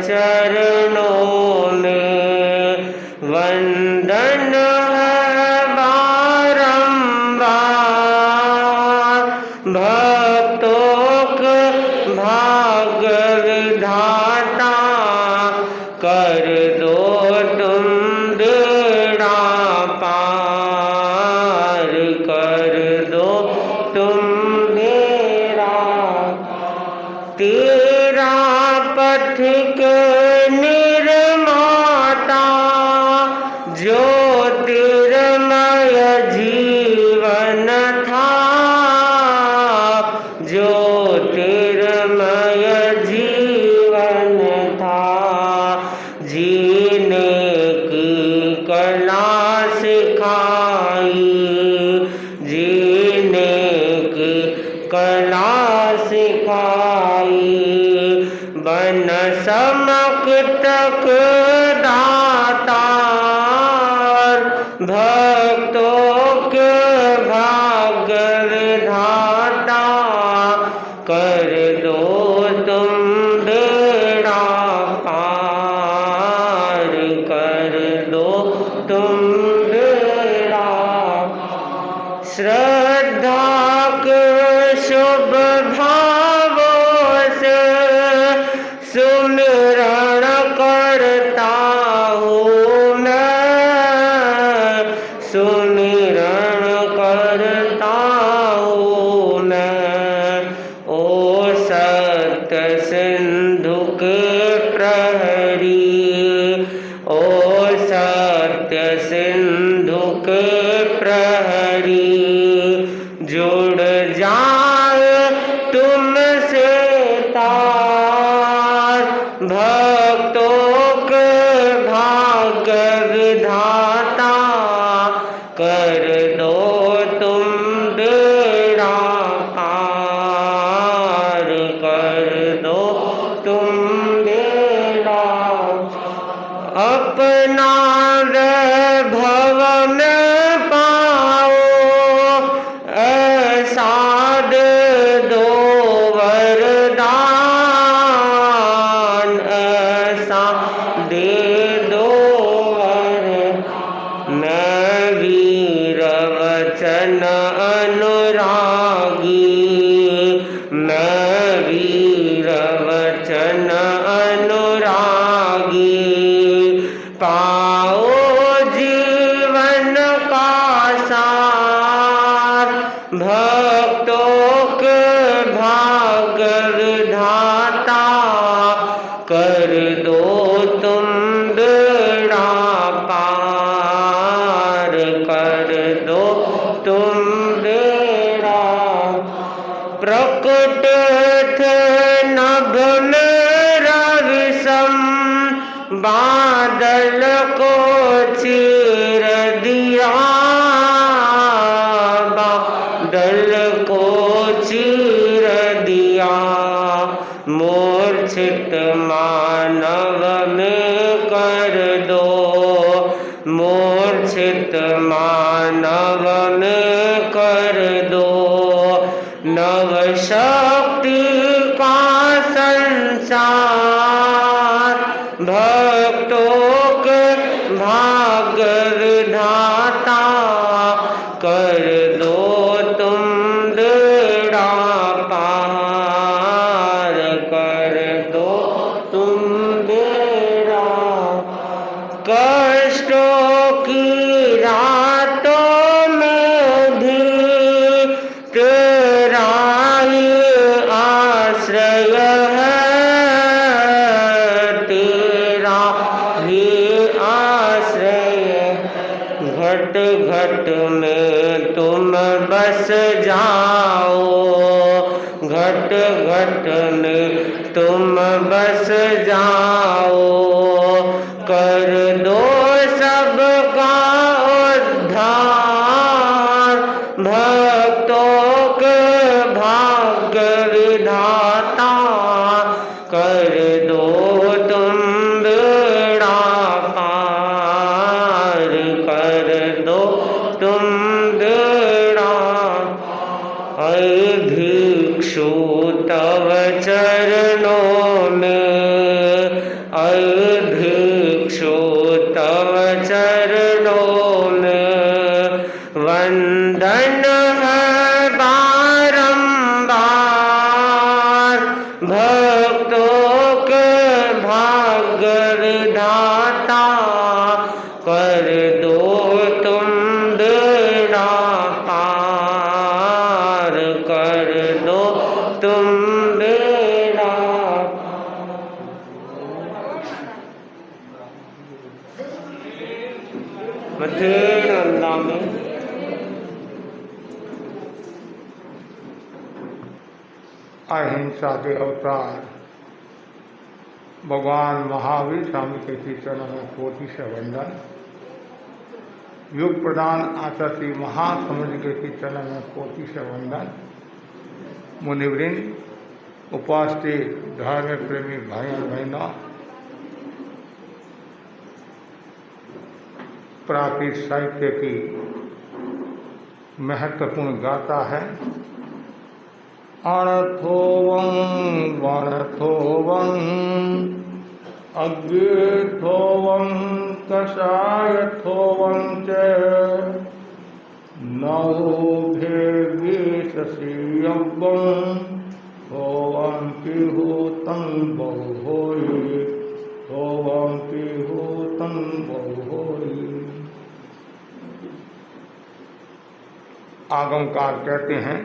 चरणों में वंदन है बारंबार। भक्तों के भाग्य विधाता कर दो तुम बेड़ा पार, कर दो तुम बेड़ा। तेरा पथिक निर्माता ज्योतिर्मय जीवन था, ज्योतिर्मय जीवन था। जीने की कला सिखाई, जीने की कला सिखाई। बन समक तक दातार, भक्तों के भाग्य विधाता कर दो तुम बेड़ा पार, कर दो तुम बेड़ा। श्रद्धा के शुभ भावों से सुमिरण करता हूँ मैं, सुमिरण करता हूँ मैं। ओ सत्य सिंधु के प्रहरी, ओ सत्य सिंधु के प्रहरी। जुड़ जाए तुमसे तार, भक्तों के भाग्य विधाता कर दो तुम बेड़ा पार, कर दो तुम बेड़ा। अपना वैभव में पाओ ऐसा दे दो वरदान, ऐसा दे दो वरदान। मैं वीर वचन अनुरागी, मैं वीर वचन अनुरागी। पाओ जीवन का सार, भक्तों के भाग्य विधाता कर दो तुम बेड़ा पार, कर दो तुम बेड़ा। प्रकट थे नभ में रविसम, बादल को चीर दिया, बादल को चीर दिया। मूर्छित मानव में कर दो, मूर्छित मानव में कर दो नव शक्ति का संचार। भक्तों के भाग्य विधाता कर दो तुम बेड़ा पार, कर दो तुम बेड़ा। कष्टों की रातों में भी तेरा ही आश्रय है, तेरा ही आश्रय। घट घट में तुम बस जाओ, घट घट में तुम बस जाओ। कर दो सबका उद्धार, भक्तों के भाग्य विधाता कर दो तुम बेड़ा पार, कर दो तुम बेड़ा। भिक्षु तव चरणों में के भाग्य विधाता कर दो तुम बेड़ा पार कर दो तुम बेड़ा अल्लाह में अहिंसा के अवतार भगवान महावीर स्वामी के श्री चरणों में कोटि से वंदन। युग प्रदान आचार्य महासमुद्र के श्री चरणों में कोटि से वंदन। मुनिवृंद, उपस्थित धर्म प्रेमी भाई और बहनों, प्राकृत साहित्य की महत्वपूर्ण गाथा है। अर्थोवं वरथोवं अग्निथोवं कषायथोवं च नवोभिर्विशसीयव्वं थोवं पिहूतं बहुहोयि थोवं पिहूतं बहुहोयि। आगमकार कहते हैं,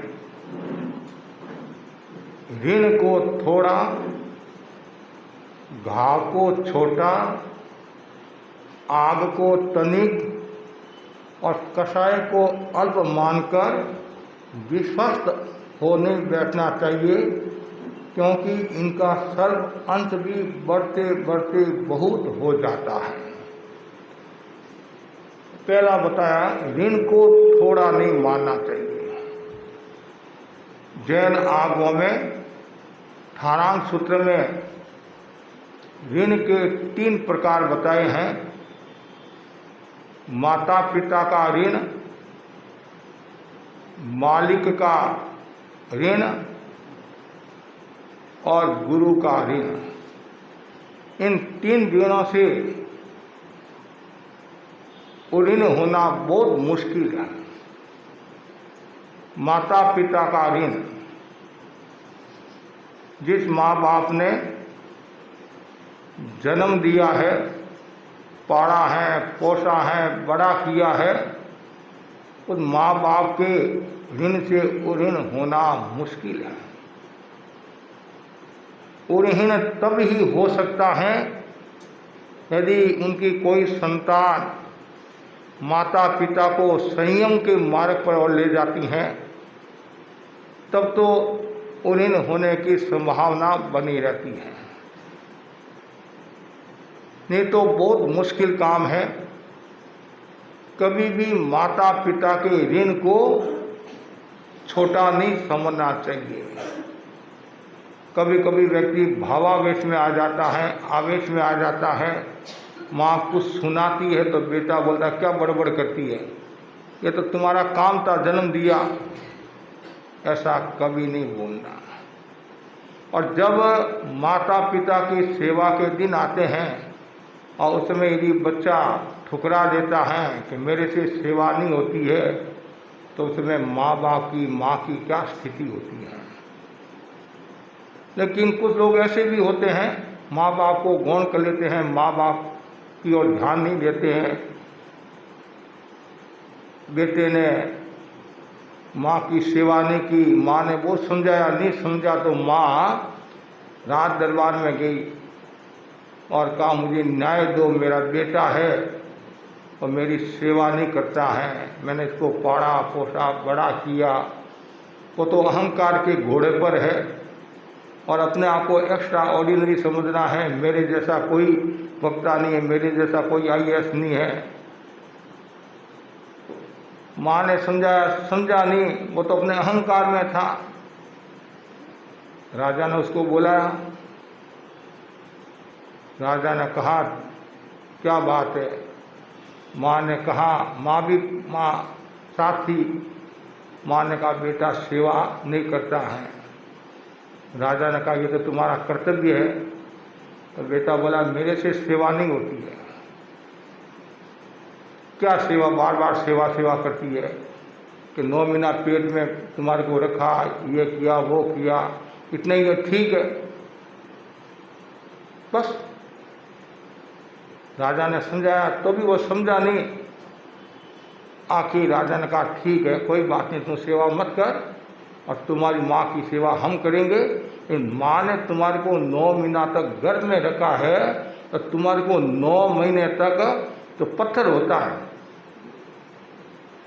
ऋण को थोड़ा, घाव को छोटा, आग को तनिक और कषाय को अल्प मानकर विश्वस्त होने बैठना चाहिए, क्योंकि इनका सर्व अंत भी बढ़ते बढ़ते बहुत हो जाता है। पहला बताया, ऋण को थोड़ा नहीं मानना चाहिए। जैन आगमों में ठाणांग सूत्र में ऋण के 3 प्रकार बताए हैं। माता पिता का ऋण, मालिक का ऋण और गुरु का ऋण। इन 3 ऋणों से ऋण होना बहुत मुश्किल है। माता पिता का ऋण, जिस माँ बाप ने जन्म दिया है, पाला है, पोसा है, बड़ा किया है, उस माँ बाप के ऋण से ऋण होना मुश्किल है। ऋण तब ही हो सकता है यदि उनकी कोई संतान माता पिता को संयम के मार्ग पर और ले जाती हैं, तब तो ऋण होने की संभावना बनी रहती है। नहीं तो बहुत मुश्किल काम है। कभी भी माता पिता के ऋण को छोटा नहीं समझना चाहिए। कभी कभी व्यक्ति भावावेश में आ जाता है, आवेश में आ जाता है। माँ कुछ सुनाती है तो बेटा बोलता क्या बड़बड़ करती है, ये तो तुम्हारा काम था, जन्म दिया। ऐसा कभी नहीं बोलना। और जब माता पिता की सेवा के दिन आते हैं और उस समय यदि बच्चा ठुकरा देता है कि मेरे से सेवा नहीं होती है, तो उसमें माँ की क्या स्थिति होती है। लेकिन कुछ लोग ऐसे भी होते हैं, माँ बाप को गौण कर लेते हैं, माँ बाप की ओर ध्यान नहीं देते हैं। बेटे ने माँ की सेवा नहीं की, माँ ने बहुत समझाया, नहीं समझा तो माँ राज दरबार में गई और कहा मुझे न्याय दो, मेरा बेटा है और मेरी सेवा नहीं करता है, मैंने इसको पाला पोसा बड़ा किया। वो तो अहंकार के घोड़े पर है और अपने आप को एक्स्ट्रा ऑर्डिनरी समझना है। मेरे जैसा कोई वक्ता नहीं है, मेरे जैसा कोई IAS नहीं है। माँ ने समझाया, समझा नहीं, वो तो अपने अहंकार में था। राजा ने उसको बुलाया। राजा ने कहा क्या बात है। माँ ने कहा, माँ साथ थी। माँ ने कहा बेटा सेवा नहीं करता है। राजा ने कहा ये तो तुम्हारा कर्तव्य है। तो बेटा बोला मेरे से सेवा नहीं होती है। क्या सेवा, बार बार सेवा करती है कि 9 महीना पेट में तुम्हारे को रखा, ये किया वो किया, इतना ही ठीक है। बस राजा ने समझाया तो भी वो समझा नहीं। आखिर राजा ने कहा ठीक है कोई बात नहीं, तुम सेवा मत कर और तुम्हारी माँ की सेवा हम करेंगे। इन माँ ने तुम्हारे को 9 महीना तक गर्भ में रखा है, तो तुम्हारे को 9 महीने तक जो पत्थर होता है,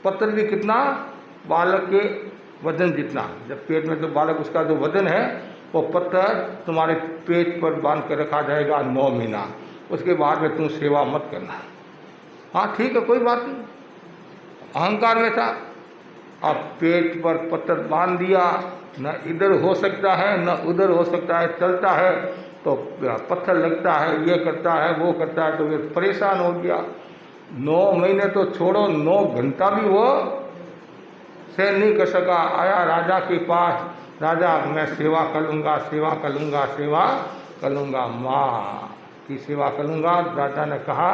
पत्थर भी कितना, बालक के वजन जितना, जब पेट में तो बालक उसका जो वजन है वो पत्थर तुम्हारे पेट पर बांध कर रखा जाएगा 9 महीना, उसके बाद में तुम सेवा मत करना। हाँ ठीक है कोई बात नहीं, अहंकार में था। अब पेट पर पत्थर बांध दिया, न इधर हो सकता है न उधर हो सकता है, चलता है तो पत्थर लगता है, ये करता है वो करता है, तो फिर परेशान हो गया। 9 महीने तो छोड़ो, 9 घंटा भी वो सहन नहीं कर सका। आया राजा के पास, राजा मैं सेवा करूँगा, सेवा करूँगा, सेवा करूँगा, माँ की सेवा करूँगा। राजा ने कहा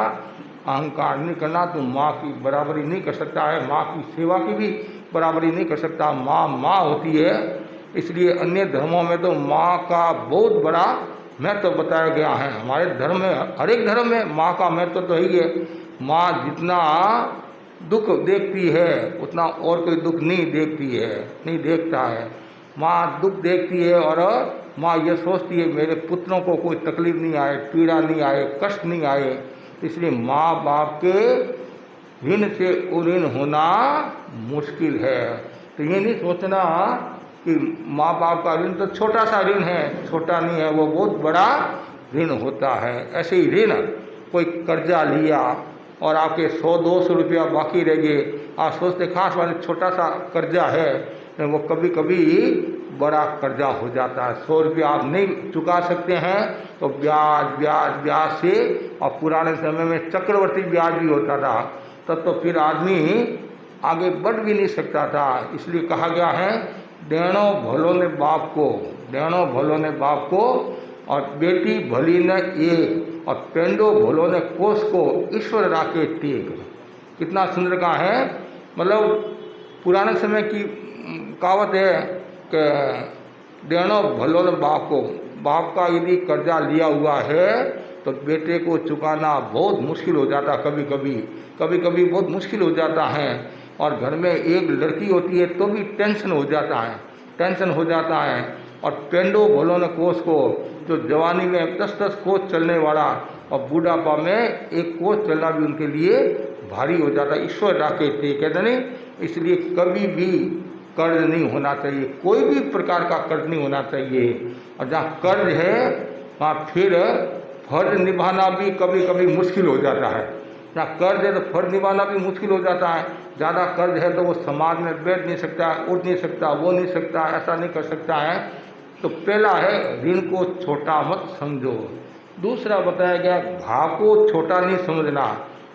अहंकार नहीं करना, तुम माँ की बराबरी नहीं कर सकता है, माँ की सेवा की भी बराबरी नहीं कर सकता। माँ माँ होती है, इसलिए अन्य धर्मों में तो माँ का बहुत बड़ा महत्व बताया गया है। हमारे धर्म में, हर एक धर्म में माँ का महत्व तो ही है। माँ जितना दुख देखती है उतना और कोई दुख नहीं देखती है, नहीं देखता है। माँ दुख देखती है और माँ ये सोचती है मेरे पुत्रों को कोई तकलीफ नहीं आए, पीड़ा नहीं आए, कष्ट नहीं आए। इसलिए माँ बाप के ऋण से ऋण होना मुश्किल है। तो ये नहीं सोचना कि माँ बाप का ऋण तो छोटा सा ऋण है, छोटा नहीं है, वो बहुत बड़ा ऋण होता है। ऐसे ही ऋण, कोई कर्जा लिया और आपके 100-200 रुपया बाकी रह गए, आप सोचते खास वाले छोटा सा कर्जा है, वो कभी कभी बड़ा कर्जा हो जाता है। 100 रुपया आप नहीं चुका सकते हैं तो ब्याज ब्याज ब्याज से, और पुराने समय में चक्रवर्ती ब्याज भी होता था, तब तो फिर आदमी आगे बढ़ भी नहीं सकता था। इसलिए कहा गया है देणो भलो ने बाप को, देणो भलो ने बाप को, और बेटी भली न एक, और पेंडो भलो ने कोस को, ईश्वर राखे टेक। कितना सुंदर कहा है। मतलब पुराने समय की कहावत है कि देणो भलो ने बाप को, बाप का यदि कर्जा लिया हुआ है तो बेटे को चुकाना बहुत मुश्किल हो जाता, कभी कभी बहुत मुश्किल हो जाता है। और घर में एक लड़की होती है तो भी टेंशन हो जाता है, टेंशन हो जाता है। और पेंडो भलो ने कोस को, जो जवानी में 10-10 कोस चलने वाला और बूढ़ापा में एक कोस चलना भी उनके लिए भारी हो जाता है। ईश्वर राखे थे, कहते नहीं। इसलिए कभी भी कर्ज नहीं होना चाहिए, कोई भी प्रकार का कर्ज नहीं होना चाहिए। और जहाँ कर्ज है वहाँ फिर फर्ज निभाना भी कभी कभी मुश्किल हो जाता है। जहाँ कर्ज है तो फर्ज निभाना भी मुश्किल हो जाता है। ज़्यादा कर्ज है तो वो समाज में बैठ नहीं सकता, उठ नहीं सकता, वो नहीं सकता, ऐसा नहीं कर सकता है। तो पहला है ऋण को छोटा मत समझो। दूसरा बताया गया घाव को छोटा नहीं समझना।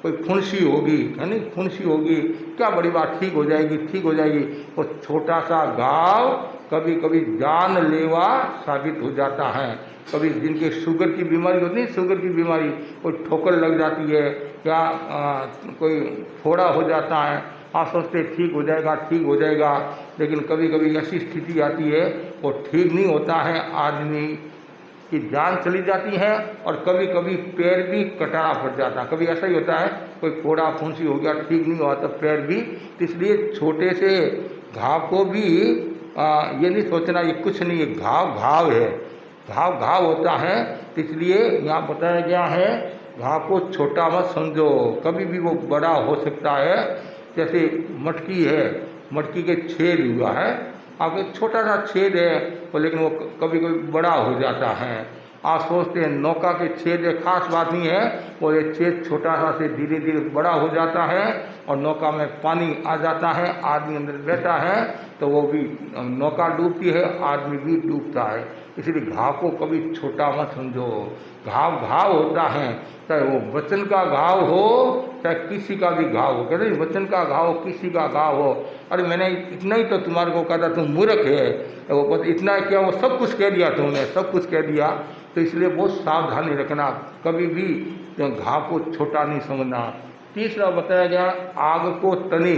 कोई फुंसी होगी, है नहीं, फुंसी होगी, क्या बड़ी बात, ठीक हो जाएगी, ठीक हो जाएगी। वो छोटा सा घाव कभी कभी जानलेवा साबित हो जाता है। कभी जिनके शुगर की बीमारी होती है, शुगर की बीमारी, कोई ठोकर लग जाती है या कोई फोड़ा हो जाता है, आप सोचते ठीक हो जाएगा, ठीक हो जाएगा, लेकिन कभी कभी ऐसी स्थिति आती है वो ठीक नहीं होता है, आदमी की जान चली जाती है। और कभी कभी पैर भी कटाना पड़ जाता है। कभी ऐसा ही होता है, कोई फोड़ा फुंसी हो गया, ठीक नहीं हुआ तो पैर भी। इसलिए छोटे से घाव को भी ये नहीं सोचना ये कुछ नहीं है, घाव घाव है, घाव घाव होता है। इसलिए यहाँ बताया गया है घाव को छोटा मत समझो, कभी भी वो बड़ा हो सकता है। जैसे मटकी है, मटकी के छेद हुआ है, आप एक छोटा सा छेद है वो, लेकिन वो कभी कभी बड़ा हो जाता है। आप सोचते हैं नौका के छेद है, खास बात नहीं है, वो एक छेद छोटा सा से धीरे धीरे बड़ा हो जाता है और नौका में पानी आ जाता है, आदमी अंदर बैठा है तो वो भी नौका डूबती है, आदमी भी डूबता है। इसलिए घाव को कभी छोटा मत समझो। घाव घाव होता है, चाहे वो वचन का घाव हो चाहे किसी का भी घाव हो। कहते वचन का घाव हो, किसी का घाव हो, अरे मैंने इतना ही तो तुम्हारे को कहा था, तुम मूर्ख है, वो बस इतना क्या, वो सब कुछ कह दिया तुमने, सब कुछ कह दिया। तो इसलिए बहुत सावधानी रखना, कभी भी घाव को छोटा नहीं समझना। तीसरा बताया गया आग को तनी।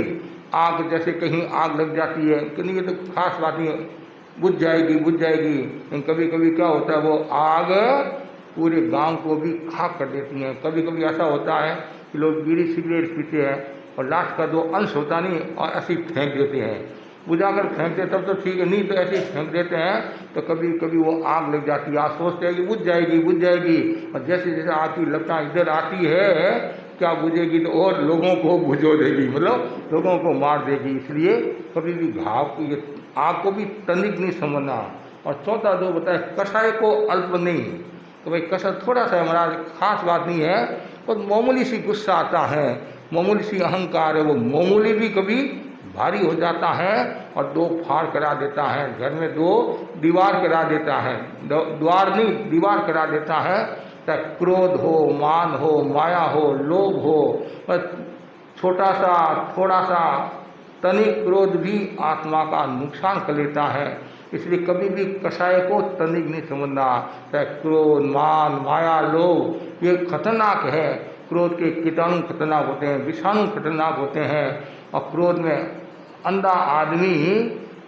आग जैसे कहीं आग लग जाती है कि नहीं, ये तो खास बात नहीं है, बुझ जाएगी बुझ जाएगी, लेकिन कभी कभी क्या होता है वो आग पूरे गांव को भी खाक कर देती हैं। कभी कभी ऐसा होता है कि लोग बीड़ी सिगरेट पीते हैं और लास्ट का 2 अंश होता नहीं और ऐसे ही फेंक देते हैं। बुझाकर फेंकते तब तो ठीक है, नहीं तो ऐसे ही फेंक देते हैं तो कभी कभी वो आग लग जाती है। आप सोचते हैं कि बुझ जाएगी बुझ जाएगी, और जैसे जैसे आपकी लपटा इधर आती है क्या बुझेगी तो और लोगों को बुझो देगी, मतलब लोगों को मार देगी। इसलिए कभी भी घाव की ये आग को भी तनिक नहीं समझना। और चौथा जो बताए कषाय को अल्प नहीं, तो भाई कषाय थोड़ा सा हमारा खास बात नहीं है, और मामूली सी गुस्सा आता है, मामूली सी अहंकार है, वो मामूली भी कभी भारी हो जाता है और 2 फाड़ करा देता है, घर में 2 दीवार करा देता है, द्वार नहीं दीवार करा देता है। चाहे क्रोध हो, मान हो, माया हो, लोभ हो, छोटा सा थोड़ा सा तनिक क्रोध भी आत्मा का नुकसान कर लेता है। इसलिए कभी भी कषाय को तनिक नहीं समझना। चाहे क्रोध, मान, माया, लोभ ये खतरनाक है। क्रोध के कीटाणु खतरनाक होते हैं, विषाणु खतरनाक होते हैं, और क्रोध में अंधा आदमी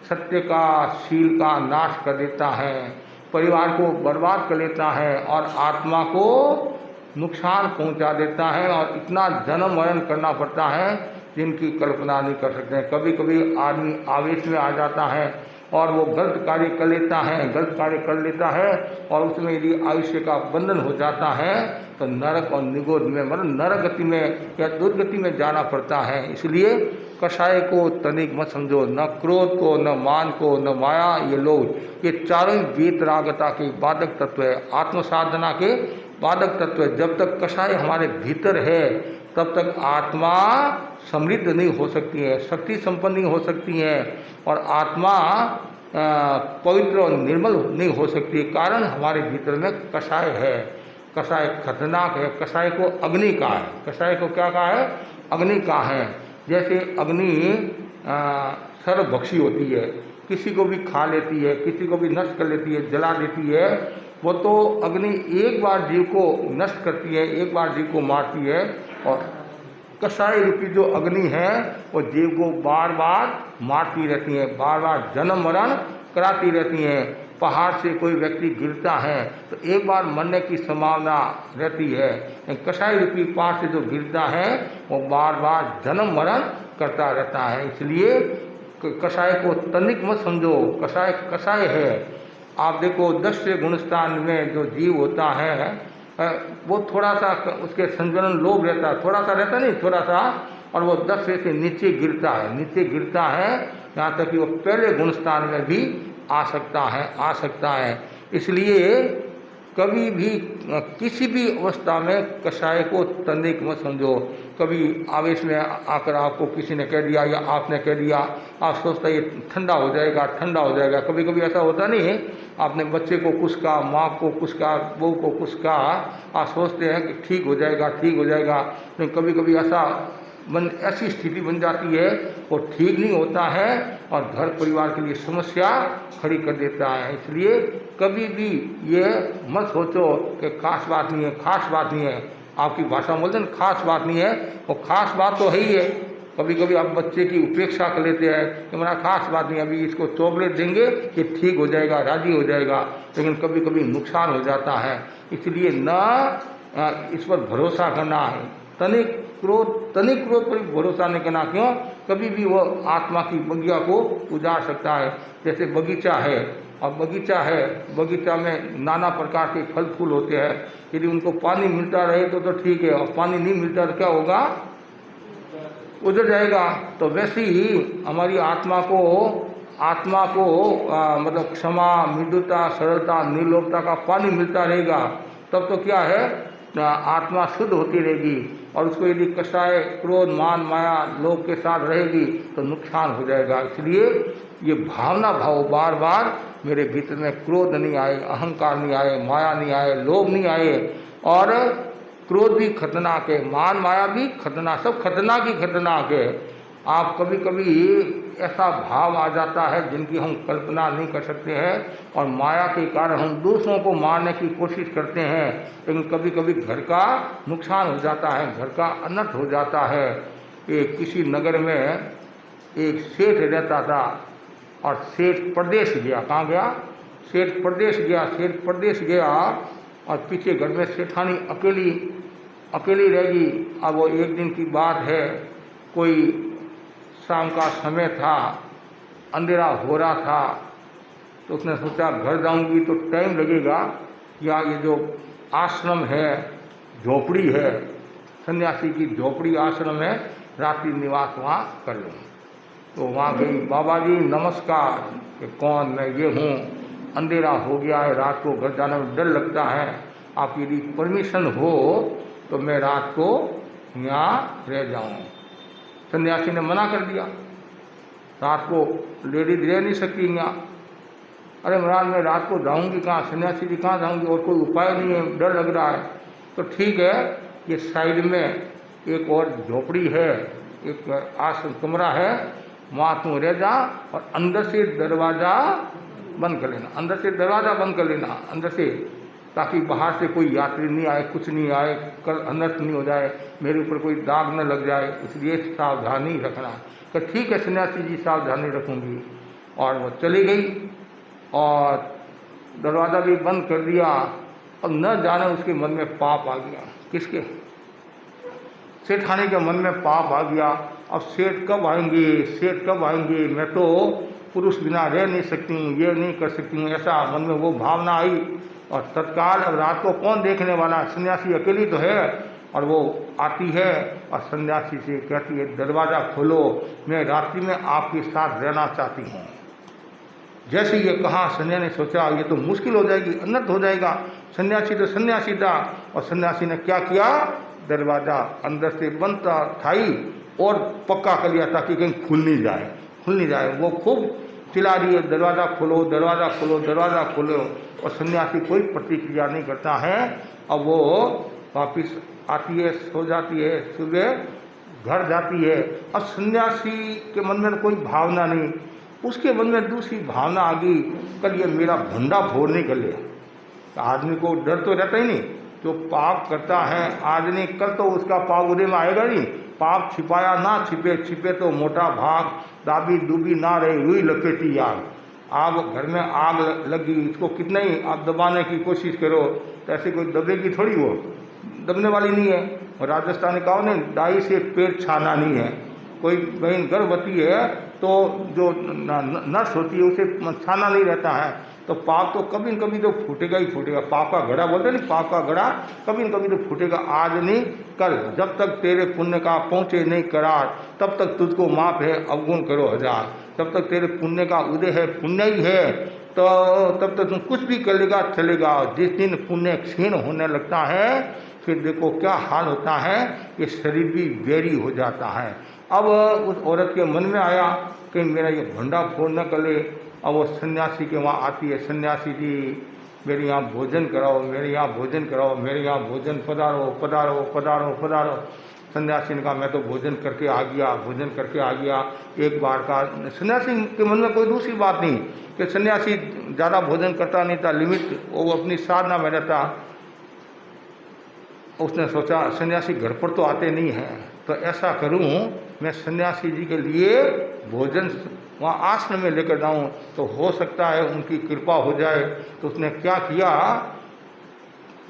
सत्य का, शील का नाश कर देता है, परिवार को बर्बाद कर लेता है और आत्मा को नुकसान पहुंचा देता है, और इतना जन्म मरण करना पड़ता है जिनकी कल्पना नहीं कर सकते हैं। कभी कभी आदमी आवेश में आ जाता है और वो गलत कार्य कर लेता है, गलत कार्य कर लेता है, और उसमें यदि आयुष्य का बंधन हो जाता है तो नरक और निगोद में, मतलब नरक गति में या दुर्गति में जाना पड़ता है। इसलिए कषाय को तनिक मत समझो, न क्रोध को, न मान को, न माया, ये लोग, ये चारों ही वीतरागता के बाधक तत्व है, आत्म साधना के बाधक तत्व है। जब तक कषाय हमारे भीतर है तब तक आत्मा समृद्ध नहीं हो सकती है, शक्ति संपन्न नहीं हो सकती है, और आत्मा पवित्र और निर्मल नहीं हो सकती। कारण हमारे भीतर में कषाय है। कषाय खतरनाक है। कषाय को अग्नि का है। कषाय को क्या कहा है? अग्नि का है। जैसे अग्नि सर्वभक्षी होती है, किसी को भी खा लेती है, किसी को भी नष्ट कर लेती है, जला देती है। वो तो अग्नि एक बार जीव को नष्ट करती है, एक बार जीव को मारती है, और कषाय रूपी जो अग्नि है वो जीव को बार बार मारती रहती है, बार बार जन्म मरण कराती रहती है। पहाड़ से कोई व्यक्ति गिरता है तो एक बार मरने की संभावना रहती है, कषाय रूपी पहाड़ से जो गिरता है वो बार बार जन्म मरण करता रहता है। इसलिए कषाय को तनिक मत समझो। कषाय कषाय है। आप देखो 10 से गुणस्थान में जो जीव होता है वो थोड़ा सा उसके संज्वलन लोभ रहता है, थोड़ा सा रहता नहीं, थोड़ा सा, और वो 10 से नीचे गिरता है, नीचे गिरता है, यहाँ तक कि वो पहले गुणस्थान में भी आ सकता है। इसलिए कभी भी किसी भी अवस्था में कषाय को तनिक मत समझो। कभी आवेश में आकर आपको किसी ने कह दिया या आपने कह दिया, आप सोचते ये ठंडा हो जाएगा, ठंडा हो जाएगा। कभी कभी ऐसा होता नहीं है, आपने बच्चे को कुछ कहा, माँ को कुछ कहा, बहू को कुछ कहा, आप सोचते हैं कि ठीक हो जाएगा, ठीक हो जाएगा, लेकिन कभी कभी ऐसी स्थिति बन जाती है वो ठीक नहीं होता है और घर परिवार के लिए समस्या खड़ी कर देता है। इसलिए कभी भी ये मत सोचो कि खास बात नहीं है, खास बात नहीं है। आपकी भाषा में बोलते हैं खास बात नहीं है, वो खास बात तो है ही है। कभी कभी आप बच्चे की उपेक्षा कर लेते हैं कि मेरा खास बात नहीं, अभी इसको चॉकलेट देंगे कि ठीक हो जाएगा, राजी हो जाएगा, लेकिन कभी कभी नुकसान हो जाता है। इसलिए न इस पर भरोसा करना है। तनिक क्रोध पर भरोसा नहीं करना। क्यों? कभी भी वो आत्मा की बगिया को उजाड़ सकता है। जैसे बगीचा है, और बगीचा में नाना प्रकार के फल फूल होते हैं, यदि उनको पानी मिलता रहे तो ठीक है, और पानी नहीं मिलता तो क्या होगा? उजड़ जाएगा। तो वैसे ही हमारी आत्मा को मतलब क्षमा, मृदुता, सरलता, निर्लोभता का पानी मिलता रहेगा, तब तो क्या है, आत्मा शुद्ध होती रहेगी। और उसको यदि कषाय, क्रोध, मान, माया, लोभ के साथ रहेगी तो नुकसान हो जाएगा। इसलिए ये भावना भाव बार बार मेरे भीतर में क्रोध नहीं आए, अहंकार नहीं आए, माया नहीं आए, लोभ नहीं आए। और क्रोध भी खतरनाक है, मान माया भी खतरनाक, सब खतरनाक ही खतरनाक है। आप कभी कभी ऐसा भाव आ जाता है जिनकी हम कल्पना नहीं कर सकते हैं, और माया के कारण हम दूसरों को मारने की कोशिश करते हैं, लेकिन कभी कभी घर का नुकसान हो जाता है, घर का अनर्थ हो जाता है। एक किसी नगर में एक सेठ रहता था, और सेठ प्रदेश गया। कहाँ गया? सेठ प्रदेश गया। और पीछे घर में सेठानी अकेली रहेगी। अब वो एक दिन की बात है, कोई शाम का समय था, अंधेरा हो रहा था, तो उसने सोचा घर जाऊंगी तो टाइम लगेगा, या ये जो आश्रम है, झोपड़ी है, सन्यासी की झोपड़ी आश्रम है, रात्रि निवास वहाँ कर लूँ। तो वहाँ गई, बाबा जी नमस्कार। कि कौन? मैं ये हूँ, अंधेरा हो गया है, रात को घर जाने में डर लगता है, आप यदि परमिशन हो तो मैं रात को यहाँ रह जाऊँ। सन्यासी ने मना कर दिया, रात को लेडीज रह नहीं सकती यहाँ। अरे महाराज मैं रात को जाऊँगी कहाँ, सन्यासी जी कहाँ जाऊँगी, और कोई उपाय नहीं है, डर लग रहा है। तो ठीक है, ये साइड में एक और झोपड़ी है, एक आश्रम कमरा है, वहाँ तू रह जा, और अंदर से दरवाज़ा बंद कर लेना, अंदर से दरवाज़ा बंद कर लेना, अंदर से, ताकि बाहर से कोई यात्री नहीं आए, कुछ नहीं आए, कल अनर्थ नहीं हो जाए, मेरे ऊपर कोई दाग न लग जाए, इसलिए सावधानी रखना। तो ठीक है सन्यासी जी, सावधानी रखूँगी। और वो चली गई और दरवाज़ा भी बंद कर दिया। अब न जाने उसके मन में पाप आ गया। किसके? सेठानी के मन में पाप आ गया। अब सेठ कब आएंगे, सेठ कब आएंगे, मैं तो पुरुष बिना रह नहीं सकती हूँ, ये नहीं कर सकती हूँ, ऐसा मन में वो भावना आई। और तत्काल अब रात को कौन देखने वाला, सन्यासी अकेली तो है। और वो आती है और सन्यासी से कहती है दरवाज़ा खोलो, मैं रात्रि में आपके साथ रहना चाहती हूँ। जैसे ये कहा, सन्यासी ने सोचा ये तो मुश्किल हो जाएगी, अनर्थ हो जाएगा, सन्यासी तो सन्यासी था। और सन्यासी ने क्या किया, दरवाज़ा अंदर से बंद था ही और पक्का कर लिया ताकि कहीं खुल नहीं जाए। वो खूब चिल्ला रही है दरवाज़ा खोलो, दरवाज़ा खोलो, दरवाज़ा खोलो, और सन्यासी कोई प्रतिक्रिया नहीं करता है। अब वो वापिस आती है, सो जाती है, सुबह घर जाती है। अब सन्यासी के मन में कोई भावना नहीं, उसके मन में दूसरी भावना आ गई, कल ये मेरा भंडा फोड़ने के लिए। आदमी को डर तो रहता ही नहीं, जो पाप करता है आज नहीं कल तो उसका पाप उदय में आएगा नहीं। पाप छिपाया ना छिपे, छिपे तो मोटा भाग, दाबी डूबी ना रहे रुई लपेटी आग। आग घर में आग लगी, इसको कितना ही आप दबाने की कोशिश करो तो ऐसे कोई दबेगी थोड़ी, वो दबने वाली नहीं है। और राजस्थानी कहा ने डाई से पेट छाना नहीं है। कोई बहन गर्भवती है तो जो नर्स होती है उसे छाना नहीं रहता है। तो पाप तो कभी न कभी तो फूटेगा ही फूटेगा। पाप का घड़ा बोलते नहीं, पाप का घड़ा कभी न कभी तो फूटेगा, आज नहीं कल। जब तक तेरे पुण्य का पहुँचे नहीं करार, तब तक तुझको माफ है अवगुण करो हजार। जब तक तेरे पुण्य का उदय है, पुण्य ही है, तो तब तक तुम कुछ भी कर लेगा चलेगा। जिस दिन पुण्य क्षीण होने लगता है फिर देखो क्या हाल होता है, कि शरीर भी वैरी हो जाता है। अब उस औरत के मन में आया कि मेरा ये भंडा फोड़ न कर ले। अब वो सन्यासी के वहाँ आती है, सन्यासी जी मेरे यहाँ भोजन कराओ, मेरे यहाँ भोजन कराओ, मेरे यहाँ भोजन पधारो पधारो पधारो पधारो। सन्यासी ने कहा मैं तो भोजन करके आ गया, भोजन करके आ गया एक बार का। सन्यासी के मन में कोई दूसरी बात नहीं कि सन्यासी ज़्यादा भोजन करता नहीं था, लिमिट वो अपनी साधना में रहता। उसने सोचा सन्यासी घर पर तो आते नहीं हैं, तो ऐसा करूं मैं सन्यासी जी के लिए भोजन वहाँ आश्रम में लेकर जाऊं तो हो सकता है उनकी कृपा हो जाए। तो उसने क्या किया,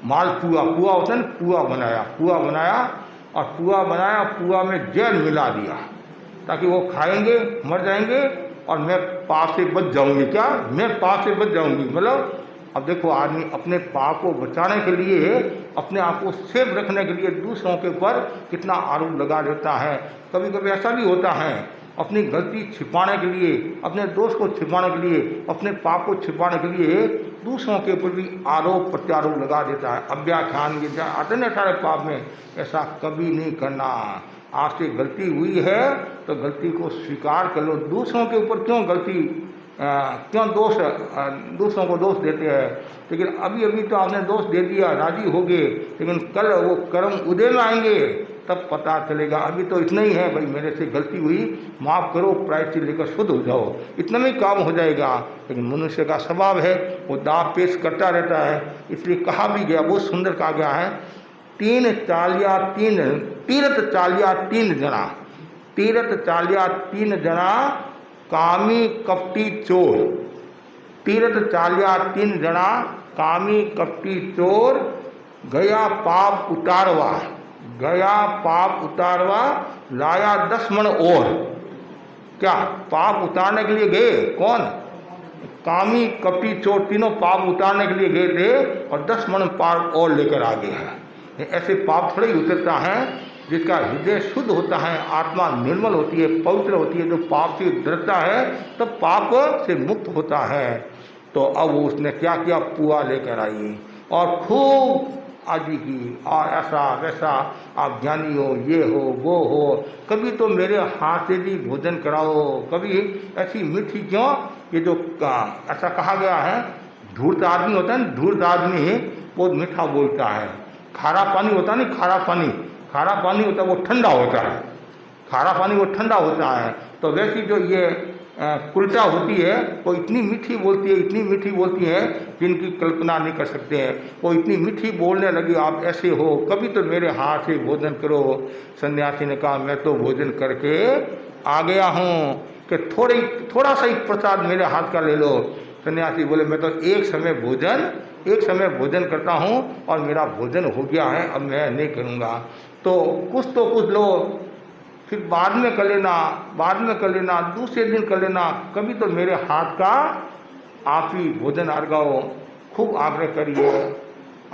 मालपुआ, पुआ होता है ना, पुआ बनाया और पुआ में जल मिला दिया ताकि वो खाएंगे मर जाएंगे और मैं पाप से बच जाऊंगी। क्या मैं पाप से बच जाऊंगी, मतलब अब देखो आदमी अपने पाप को बचाने के लिए, अपने आप को सेफ रखने के लिए दूसरों के ऊपर कितना आरोप लगा देता है। कभी कभी ऐसा भी होता है, अपनी गलती छिपाने के लिए, अपने दोष को छिपाने के लिए, अपने पाप को छिपाने के लिए दूसरों के ऊपर भी आरोप प्रत्यारोप लगा देता है। अव्याख्यान ये आते न सारे पाप में, ऐसा कभी नहीं करना। आपसे गलती हुई है तो गलती को स्वीकार कर लो। दूसरों के ऊपर क्यों दूसरों को दोष देते हैं। लेकिन अभी तो आपने दोष दे दिया, राजी हो गए, लेकिन कल वो कर्म उदय में आएंगे तब पता चलेगा। अभी तो इतना ही है भाई मेरे से गलती हुई, माफ़ करो, प्रायश्चित लेकर शुद्ध हो जाओ, इतना में काम हो जाएगा। लेकिन मनुष्य का स्वभाव है वो दाव पेश करता रहता है। इसलिए कहा भी गया, बहुत सुंदर कहा गया है, तीरथ चालिया तीन जना कामी कपटी चोर। तीरथ चालिया 3 जना कामी कपटी चोर गया पाप उतारवा, गया पाप उतारवा, लाया 10 मण और। क्या पाप उतारने के लिए गए? कौन? कामी कपटी चोर तीनों पाप उतारने के लिए गए थे और 10 मण पाप और लेकर आ गए हैं। ऐसे पाप थोड़े ही उतरता है। जिसका हृदय शुद्ध होता है, आत्मा निर्मल होती है, पवित्र होती है, जो पाप से डरता है तब पाप से मुक्त होता है। तो अब उसने क्या किया? पुआ लेकर आई और खूब आदि की, और ऐसा वैसा, आप ज्ञानी हो, ये हो, वो हो, कभी तो मेरे हाथ से भी भोजन कराओ, कभी ऐसी मीठी क्यों? ये जो ऐसा कहा गया है, धूर्त आदमी होता है ना, धूर्त आदमी बहुत मीठा बोलता है। खारा पानी होता है ना, खारा पानी, खारा पानी होता है वो ठंडा होता है, खारा पानी वो ठंडा होता है। तो वैसी जो ये कुल्टा होती है वो इतनी मीठी बोलती है, इतनी मीठी बोलती है जिनकी कल्पना नहीं कर सकते हैं। वो इतनी मीठी बोलने लगी, आप ऐसे हो, कभी तो मेरे हाथ से भोजन करो। सन्यासी ने कहा मैं तो भोजन करके आ गया हूँ, कि थोड़ा सा ही प्रसाद मेरे हाथ का ले लो। सन्यासी बोले मैं तो एक समय भोजन करता हूँ और मेरा भोजन हो गया है, अब मैं नहीं करूँगा। तो कुछ लो, फिर बाद में कर लेना, दूसरे दिन कर लेना, कभी तो मेरे हाथ का आप ही भोजन अर्घाओ, खूब आग्रह करिए।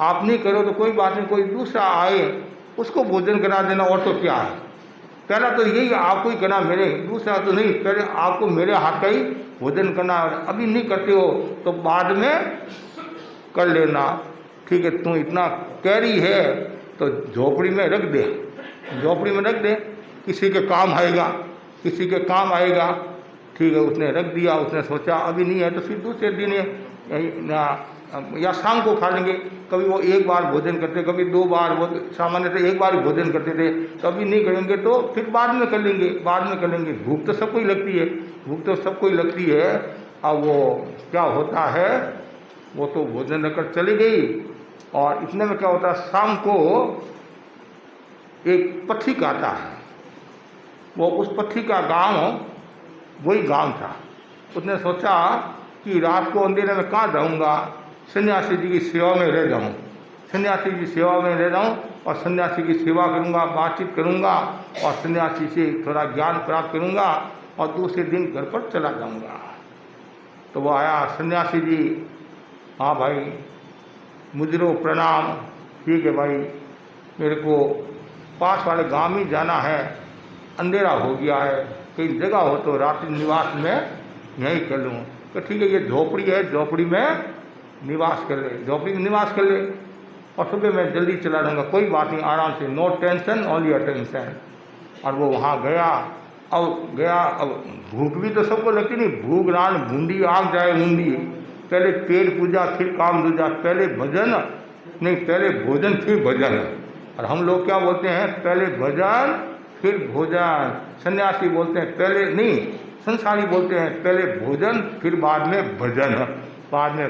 आप नहीं करो तो कोई बात नहीं, कोई दूसरा आए उसको भोजन करा देना, और तो क्या है। पहला तो यही आपको ही करना, मेरे दूसरा तो नहीं, पहले आपको मेरे हाथ का ही भोजन करना। अभी नहीं करते हो तो बाद में कर लेना, ठीक है। तू इतना कह रही है तो झोपड़ी में रख दे, किसी के काम आएगा, ठीक है। उसने रख दिया, उसने सोचा अभी नहीं है तो फिर दूसरे दिन या शाम को खा लेंगे। कभी वो एक बार भोजन करते, कभी 2 बार, वो सामान्यतः 1 बार ही भोजन करते थे। तो अभी नहीं करेंगे तो फिर बाद में कर लेंगे। भूख तो सबको ही लगती है, अब वो क्या होता है, वो तो भोजन रखकर चली गई। और इतने में क्या होता है, शाम को एक पथिक आता है, वो उस पथिक का गांव वही गांव था। उसने सोचा कि रात को अंधेरे में कहाँ रहूँगा, सन्यासी जी की सेवा में रह जाऊँ, और सन्यासी की सेवा करूँगा, बातचीत करूँगा और सन्यासी से थोड़ा ज्ञान प्राप्त करूँगा और दूसरे दिन घर पर चला जाऊँगा। तो वो आया, सन्यासी जी, हाँ भाई मुजरो प्रणाम, ठीक है भाई, मेरे को पास वाले गांव में जाना है, अंधेरा हो गया है, कहीं जगह हो तो रात्रि निवास में यहीं कर लूँ। तो ठीक है, ये झोपड़ी है, झोपड़ी में निवास कर ले, और सुबह मैं जल्दी चला जाऊँगा, कोई बात नहीं, आराम से, नो टेंशन ओनली अटेंशन। और वो वहाँ गया। अब भूख भी तो सबको लगती नहीं, भूख रान बूंदी आग जाए मुंदी, पहले पेट पूजा फिर काम दूजा, पहले भजन नहीं, पहले भोजन फिर भजन। और हम लोग क्या बोलते हैं, पहले भजन फिर भोजन। सन्यासी बोलते हैं पहले नहीं, संसारी बोलते हैं पहले भोजन फिर बाद में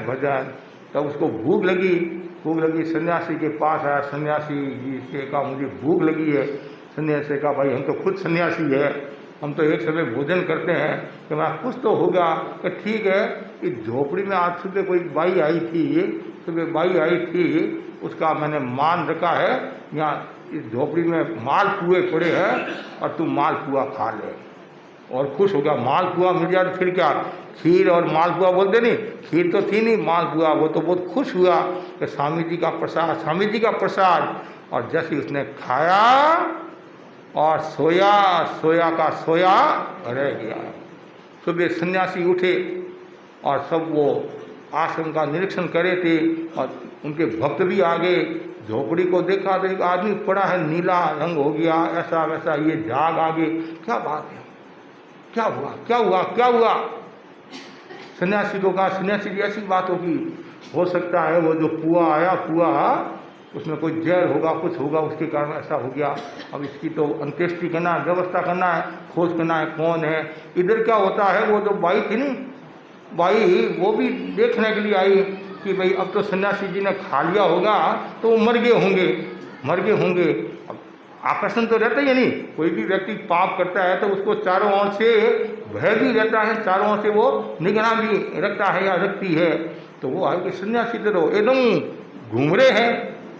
भजन। तब उसको भूख लगी, सन्यासी के पास आया। सन्यासी जी से कहा मुझे भूख लगी है। सन्यासी से कहा भाई हम तो खुद सन्यासी है, हम तो एक समय भोजन करते हैं, कि मैं कुछ तो होगा। कि ठीक है, इस झोपड़ी में आज सुबह कोई बाई आई थी, उसका मैंने मान रखा है, यहाँ इस झोपड़ी में मालपुए पड़े हैं और तू मालपुआ खा ले। और खुश हो गया, मालपुआ मिल जाए तो फिर क्या, खीर और मालपुआ बोलते नहीं, खीर तो थी नहीं, मालपुआ। वो तो बहुत खुश हुआ कि स्वामी जी का प्रसाद। और जैसे उसने खाया और सोया रह गया। सुबह सन्यासी उठे और सब वो आश्रम का निरीक्षण करे थे और उनके भक्त भी आ गए। झोपड़ी को देखा तो एक आदमी पड़ा है, नीला रंग हो गया, ऐसा वैसा, ये झाग आ गए, क्या बात है, क्या हुआ। सन्यासी को कहा, सन्यासी जी ऐसी बात होगी, हो सकता है वो जो पुआ आया, उसमें कोई जहर होगा, कुछ होगा, उसके कारण ऐसा हो गया। अब इसकी तो अंत्येष्टि करना है, व्यवस्था करना है, खोज करना है कौन है। इधर क्या होता है, वो जो बाई थी नहीं, बाई वो भी देखने के लिए आई कि भाई अब तो सन्यासी जी ने खा लिया होगा तो वो मर गए होंगे। अब आकर्षण तो रहता ही नहीं, कोई भी व्यक्ति पाप करता है तो उसको चारों ओर से भय भी रहता है, चारों ओर से वो निगरानी भी रखता है या रखती है। तो वो आगे सन्यासी तो रहो एकदम घूम रहे हैं,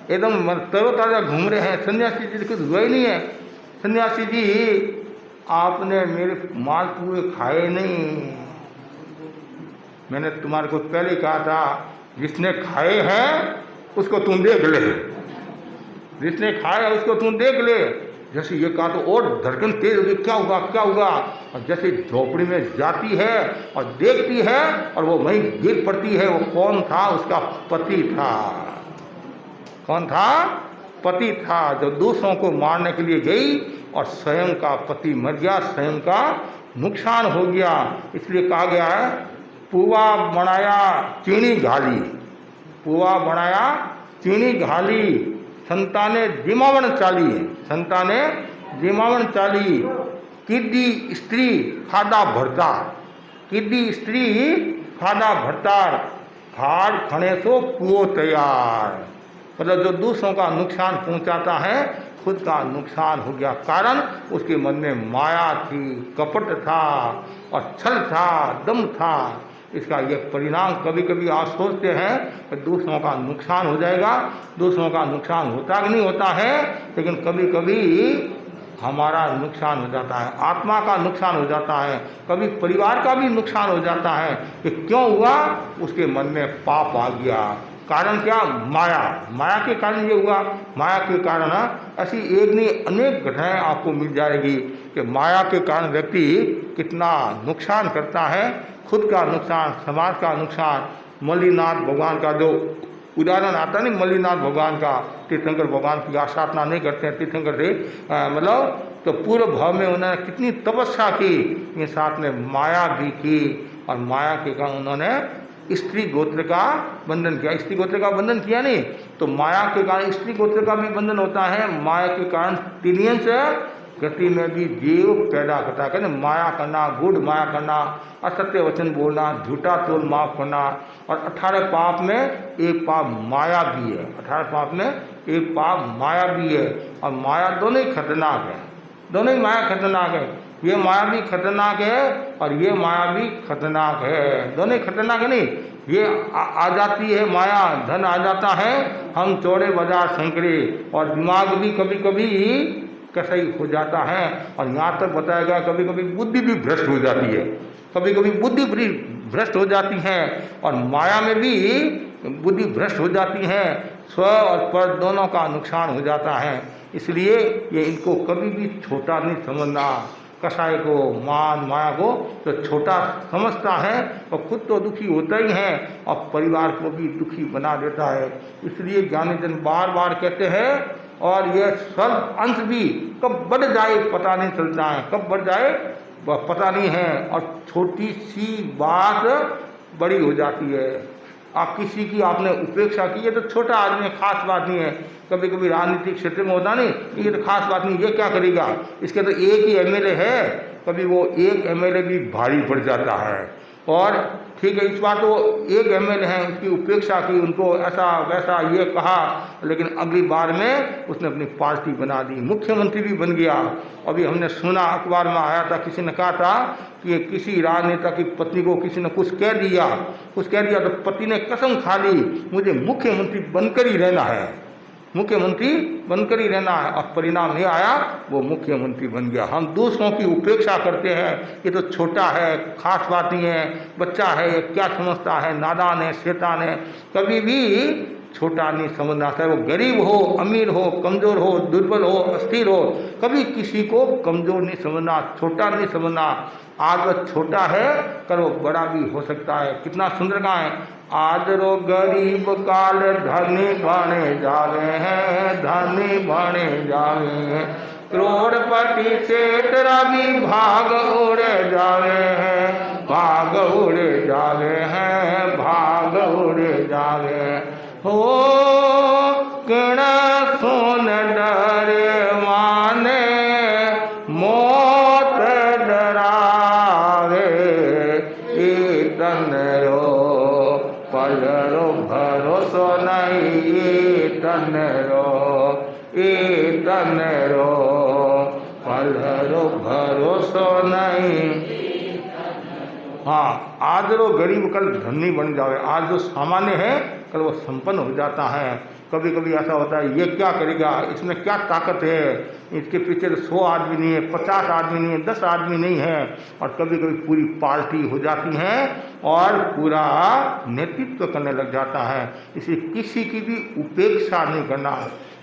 एकदम तरोताज़ा घूम रहे हैं। सन्यासी जी कुछ हुआ ही नहीं है। सन्यासी जी आपने मेरे मालपुए खाए नहीं। मैंने तुम्हारे को पहले कहा था जिसने खाए हैं उसको तुम देख ले, जिसने खाया उसको तुम देख ले। जैसे ये कहा तो और धड़कन तेज होगी, क्या होगा क्या होगा। और जैसे झोपड़ी में जाती है और देखती है और वो वहीं गिर पड़ती है। वो कौन था? उसका पति था। कौन था? पति था, जो दूसरों को मारने के लिए गई और स्वयं का पति मर गया, स्वयं का नुकसान हो गया। इसलिए कहा गया है पुआ बनाया चीनी घाली, पुआ बनाया चीनी घाली, संताने जिमावण चाली, संताने जिमावण चाली। किड्डी स्त्री खादा भरतार, किड्डी स्त्री खादा भरतार, खाड़ खने सो पुओ तैयार। मतलब जो दूसरों का नुकसान पहुंचाता है खुद का नुकसान हो गया। कारण उसके मन में माया थी, कपट था और छल था, दम था। इसका ये परिणाम कभी कभी आप सोचते हैं कि दूसरों का नुकसान हो जाएगा। दूसरों का नुकसान होता कि नहीं होता है, लेकिन कभी कभी हमारा नुकसान हो जाता है, आत्मा का नुकसान हो जाता है, कभी परिवार का भी नुकसान हो जाता है। कि क्यों हुआ? उसके मन में पाप आ गया। कारण क्या? माया। माया के कारण ये हुआ। माया के कारण ऐसी एक नहीं अनेक घटनाएं आपको मिल जाएगी कि माया के कारण व्यक्ति कितना नुकसान करता है, खुद का नुकसान, समाज का नुकसान। मल्लीनाथ भगवान का जो उदाहरण आता नहीं, मल्लीनाथ भगवान का, तीर्थंकर भगवान की आराधना नहीं करते हैं तीर्थंकर थे, मतलब तो पूर्व भाव में उन्होंने कितनी तपस्या की, ये साथ में माया भी की। और माया के कारण उन्होंने स्त्री गोत्र का बंधन किया। स्त्री गोत्र का बंधन किया नहीं तो माया के कारण स्त्री गोत्र का भी बंधन होता है। माया के कारण तिनियन से गति में भी जीव पैदा करता है। कहते माया करना, गुड़ माया करना, असत्य वचन बोलना, झूठा तोल माफ करना। और 18 पाप में एक पाप माया भी है। 18 पाप में एक पाप माया भी है। और माया दोनों ही खतरनाक है, दोनों ही माया खतरनाक है। ये माया भी खतरनाक है और ये माया भी खतरनाक है, दोनों ही खतरनाक है। नहीं ये आ जाती है माया, धन आ जाता है, हम चौड़े बाजार संकरे, और दिमाग भी कभी कभी कैसा ही हो जाता है। और यहाँ तक बताया गया कभी कभी बुद्धि भी भ्रष्ट हो जाती है, कभी कभी बुद्धि भी भ्रष्ट हो जाती है। और माया में भी बुद्धि भ्रष्ट हो जाती है, स्व और पर दोनों का नुकसान हो जाता है। इसलिए ये इनको कभी भी छोटा नहीं समझना। कसाई को, मान माया को तो छोटा समझता है और खुद तो दुखी होता ही है और परिवार को भी दुखी बना देता है। इसलिए ज्ञानी जन बार बार कहते हैं, और यह सब अंश भी कब बढ़ जाए पता नहीं चलता है, कब बढ़ जाए पता नहीं है। और छोटी सी बात बड़ी हो जाती है। आप किसी की आपने उपेक्षा की, ये तो छोटा आदमी, खास बात नहीं है। कभी कभी राजनीतिक क्षेत्र में होता नहीं, ये तो खास बात नहीं, ये क्या करेगा, इसके तो एक ही एमएलए है। कभी वो एक एमएलए भी भारी पड़ जाता है। और ठीक है, इस बात वो एक एमएलए हैं, उसकी उपेक्षा की, उनको ऐसा वैसा ये कहा, लेकिन अगली बार में उसने अपनी पार्टी बना दी, मुख्यमंत्री भी बन गया। अभी हमने सुना, अखबार में आया था, किसी ने कहा था कि किसी राजनेता की पत्नी को किसी ने कुछ कह दिया तो पति ने कसम खा ली, मुझे मुख्यमंत्री बनकर ही रहना है, मुख्यमंत्री बनकर ही रहना है। और परिणाम नहीं आया, वो मुख्यमंत्री बन गया। हम दूसरों की उपेक्षा करते हैं, ये तो छोटा है, खास बात नहीं है, बच्चा है, ये क्या समझता है, नादान है, शैतान है। कभी भी छोटा नहीं समझना, चाहे वो गरीब हो, अमीर हो, कमज़ोर हो, दुर्बल हो, अस्थिर हो, कभी किसी को कमज़ोर नहीं समझना, छोटा नहीं समझना। आज वो छोटा है, कल वो बड़ा भी हो सकता है। कितना सुंदर कहा है, आज रो गरीब काल धनी बने जावे हैं, धनी बने जावे हैं, करोड़पति से तेरा भी भाग उड़े जावे हैं, भाग उड़े जावे हैं, भाग उड़े जावे हो। किण सुन डरे माने मौत डरावे, इतन रो पलरो भरोसो नहीं, इतन रो पलरो भरोसो नहीं। हाँ, आज जो गरीब कल धनी बन जावे, आज जो सामान्य है कल वो संपन्न हो जाता है। कभी कभी ऐसा होता है, ये क्या करेगा, इसमें क्या ताकत है, इसके पीछे 100 आदमी नहीं है, 50 आदमी नहीं है, 10 आदमी नहीं है, और कभी कभी पूरी पार्टी हो जाती है और पूरा नेतृत्व करने लग जाता है। इसे किसी की भी उपेक्षा नहीं करना।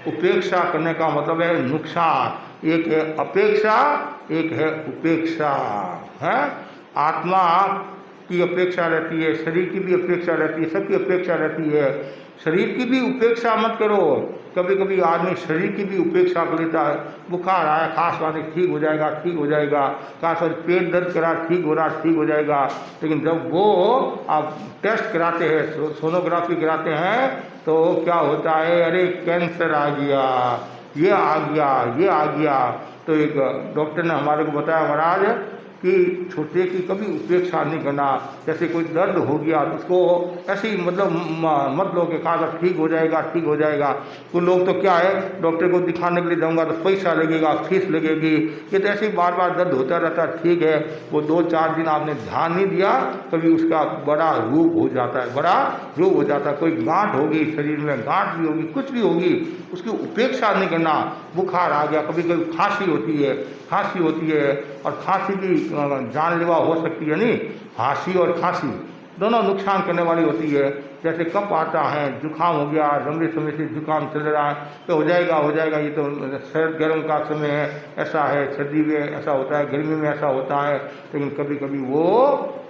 उपेक्षा करने का मतलब है नुकसान। एक है अपेक्षा, एक है उपेक्षा है। आत्मा की अपेक्षा रहती है, शरीर की भी अपेक्षा रहती है, सबकी अपेक्षा रहती है। शरीर की भी उपेक्षा मत करो। कभी कभी आदमी शरीर की भी उपेक्षा कर लेता है। बुखार आया, खांस वाले, ठीक हो जाएगा, ठीक हो जाएगा, खास वाले पेट दर्द करा, ठीक हो रहा, ठीक हो जाएगा। लेकिन जब वो आप टेस्ट कराते हैं, सोनोग्राफी कराते हैं, तो क्या होता है, अरे कैंसर आ गया, ये आ गया, ये आ गया। तो एक डॉक्टर ने हमारे को बताया, महाराज कि छोटे की कभी उपेक्षा नहीं करना। जैसे कोई दर्द हो गया तो उसको ऐसे ही मतलब मत लो कि कहा ठीक हो जाएगा, ठीक हो जाएगा। कुछ लोग तो क्या है, डॉक्टर को दिखाने के लिए जाऊंगा तो पैसा लगेगा, फीस लगेगी, ये तो ऐसे ही बार बार दर्द होता रहता है। ठीक है, वो 2-4 दिन आपने ध्यान नहीं दिया, कभी उसका बड़ा रूप हो जाता है, बड़ा रूप हो जाता है। कोई गांठ होगी शरीर में, गांठ भी होगी, कुछ भी होगी, उसकी उपेक्षा नहीं करना। बुखार आ गया, कभी कभी खांसी होती है, खांसी होती है, और खांसी भी जानलेवा हो सकती है। नहीं, खांसी और खांसी दोनों नुकसान करने वाली होती है। जैसे कफ आता है, जुकाम हो गया, लंबे समय से जुकाम चल रहा है, तो हो जाएगा, हो जाएगा, ये तो सर्द गर्म का समय है, ऐसा है, सर्दी में ऐसा होता है, गर्मी में ऐसा होता है। लेकिन कभी कभी वो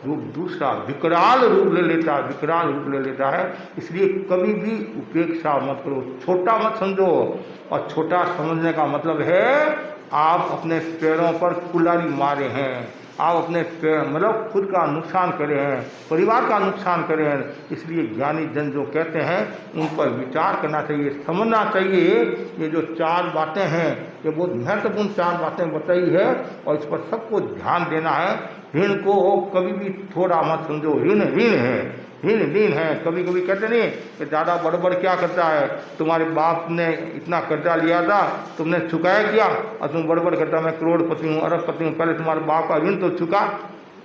रूप दूसरा विकराल रूप ले लेता है, विकराल रूप ले लेता है। इसलिए कभी भी उपेक्षा मत करो, छोटा मत समझो। और छोटा समझने का मतलब है आप अपने पैरों पर कुल्हाड़ी मारे हैं, आप अपने मतलब खुद का नुकसान करे हैं, परिवार का नुकसान करे हैं। इसलिए ज्ञानी जन जो कहते हैं उन पर विचार करना चाहिए, समझना चाहिए। ये जो 4 बातें हैं, ये बहुत महत्वपूर्ण 4 बातें बताई है, और इस पर सबको ध्यान देना है। ऋण को कभी भी थोड़ा मत समझो। ऋण ऋण है, ऋण ऋण है। कभी कभी कहते नहीं कि दादा बड़बड़ क्या करता है, तुम्हारे बाप ने इतना कर्जा लिया था, तुमने चुकाया क्या, और तुम बड़बड़ करता मैं करोड़पति हूँ, अरबपति हूँ। पहले तुम्हारे बाप का ऋण तो चुका।